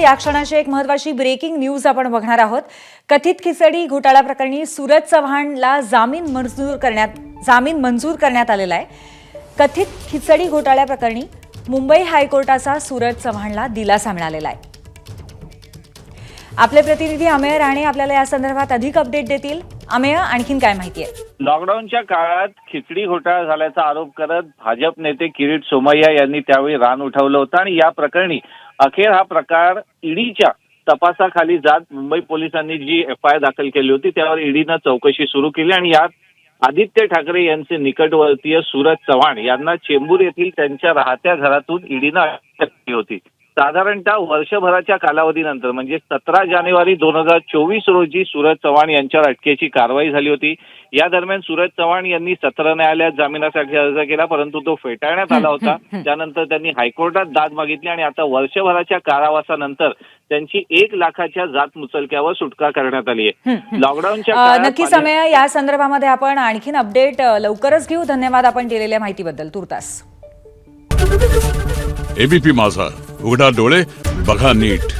या क्षणाची एक महत्त्वाची ब्रेकिंग न्यूज आपण बघणार आहोत। कथित खिचडी घोटाळा प्रकरणी सूरज चव्हाणला जामीन मंजूर करण्यात आलेला आहे। कथित खिचडी घोटाळ्या प्रकरणी मुंबई हायकोर्टाचा सूरज चव्हाणला दिलासा मिळालेला आहे। आपले प्रतिनिधी अमेय राणे आपल्याला या संदर्भात अधिक अपडेट देतील। अमेय, आणखीन काय माहिती आहे? लॉकडाऊनच्या काळात खिचडी घोटाळा झाल्याचा आरोप करत भाजप नेते किरीट सोमय्या यांनी त्यावेळी रान उठवलं होतं आणि या प्रकरणी अखेर हा प्रकार ईडीच्या तपासाखाली जात मुंबई पोलिसांनी जी एफआयआर दाखल केली होती त्यावर ईडीनं चौकशी सुरू केली आणि यात आदित्य ठाकरे यांचे निकटवर्तीय सूरज चव्हाण यांना चेंबूर येथील त्यांच्या राहत्या घरातून ईडीनं अटक केली होती। साधारणतः वर्षभराच्या कालावधीनंतर म्हणजे 17 जानेवारी 2024 रोजी सूरज चव्हाण यांच्यावर अटकेची कारवाई झाली होती। या दरम्यान सूरज चव्हाण यांनी सत्र न्यायालयात जामिनासाठी अर्ज केला, परंतु तो फेटाळण्यात आला होता। त्यानंतर त्यांनी हायकोर्टात दाद मागितली आणि आता वर्षभराच्या कारावासानंतर त्यांची 1 लाखाच्या जात मुचलक्यावर सुटका करण्यात आली आहे। लॉकडाऊनच्या नक्कीच अमेय, या संदर्भामध्ये आपण आणखीन अपडेट लवकरच घेऊ। धन्यवाद आपण दिलेल्या माहितीबद्दल। तुर्तास एबीपी माझा, उघडा डोळे बघा नीट।